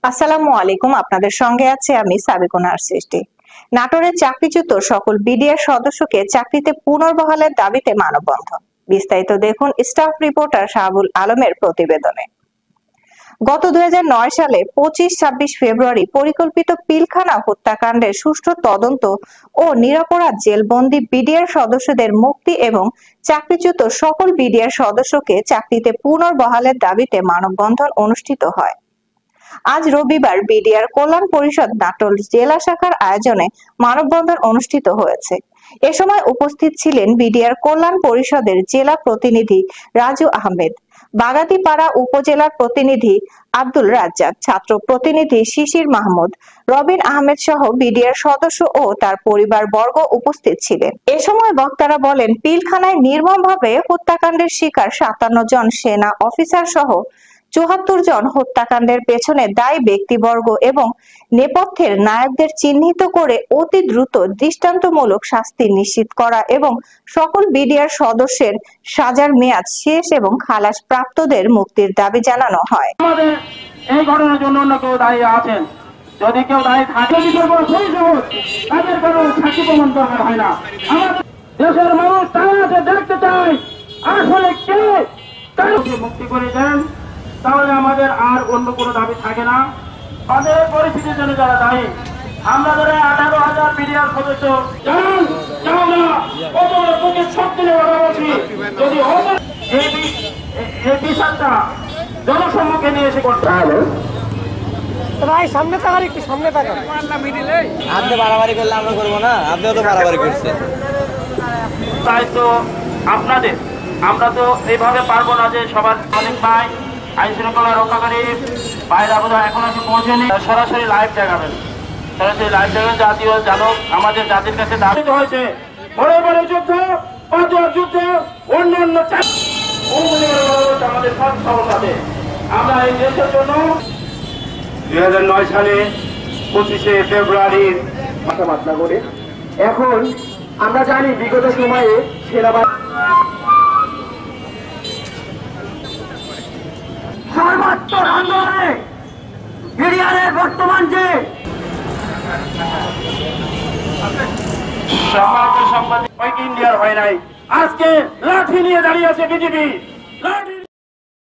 আসসালামু আলাইকুম। আপনাদের সঙ্গে আছে আমি সাবিকুনার সৃষ্টি। নাটোরে চাকরিচ্যুত সকল বিডিআর সদস্যকে চাকরিতে পুনর্বহালের দাবিতে মানববন্ধন। বিস্তারিত দেখুন স্টাফ রিপোর্টার শাহাবুল আলমের প্রতিবেদনে। গত 2009 সালে 25-26 ফেব্রুয়ারি পরিকল্পিত পিলখানা হত্যাকাণ্ডের সুষ্ঠু তদন্ত ও নিরপরাধ জেলবন্দী বিডিআর সদস্যদের মুক্তি এবং চাকরিচ্যুত সকল বিডিআর সদস্যকে চাকরিতে পুনর্বহালের দাবিতে মানববন্ধন অনুষ্ঠিত হয়। আজ রবিবার বিডিআর কল্যাণ পরিষদ নাটোর জেলা শাখার আয়োজনে মানববন্ধন অনুষ্ঠিত হয়েছে। এ সময় উপস্থিত ছিলেন বিডিআর কল্যাণ পরিষদের জেলা প্রতিনিধি রাজু আহমেদ, বাগাতিপাড়া উপজেলার প্রতিনিধি আব্দুল রাজ্জাক, ছাত্র প্রতিনিধি শিশির মাহমুদ, রবিন আহমেদ সহ বিডিআর সদস্য ও তার পরিবার বর্গ উপস্থিত ছিলেন। এ সময় বক্তারা বলেন, পিলখানায় নির্মমভাবে হত্যাকাণ্ডের শিকার 57 জন সেনা অফিসার সহ 74 জন হত্যাকাণ্ডের পেছনে দায়ী ব্যক্তিবর্গ এবং নেপথ্যের নায়কদের চিহ্নিত করে অতি দ্রুত দৃষ্টান্তমূলক শাস্তি নিশ্চিত করা এবং সকল বিডিআর সদস্যের সাজার মেয়াদ শেষ এবং খালাস প্রাপ্তদের মুক্তির দাবি জানানো হয়। আমাদের এই ঘটনার জন্য অন্য কেউ দায়ী আছেন, যদি কেউ দায়ী থাকে তাদের কোনো সাক্ষী প্রমাণ দরকার হয় না। আমাদের দেশের মানুষ তারা আছে দেখতে চায় আসলে কে মুক্তি করে দেন, তাহলে আমাদের আর অন্য কোনো দাবি থাকে না। আমাদের পরিস্থিতির জন্য যারা দায়ী, আমরা ধরে 18,000 বিডিআর সদস্য যদি এই বিচারটা জনসম্মুখে নিয়ে এসে করতে হবে। সামনে থাকার একটু সামনে থাকার আপনি বাড়াবাড়ি করলে আমরা করবো না, আপনিও তো বাড়াবাড়ি করছেন। দায়িত্ব আপনাদের, আমরা তো এইভাবে পারবো না যে সবার অনেক ভাই আইন শৃঙ্খলা রক্ষাকারী বাইরা বোধ এখন এসে পৌঁছেনি, সরাসরি লাইভ দেখাবেন, সরাসরি লাইভ দেখাবেন জাতীয় জানক আমাদের জাতির কাছে দাবি হয়েছে। বড় বড় যুদ্ধ, পাঁচুয়ার যুদ্ধ, অন্যান্য আমাদের সব সভা আমরা এই দেশের জন্য 2009 সালে 25শে ফেব্রুয়ারির কথাবার্তা করে এখন আমরা জানি বিগত সময়ে সেনাবাহিনী সর্বাত্মক আন্দোলনে বিডিআরের বর্তমান যে সাংবাদিক ইন্ডিয়ার হয় নাই, আজকে লাঠি নিয়ে দাঁড়িয়ে আছে বিজেপি। লাঠি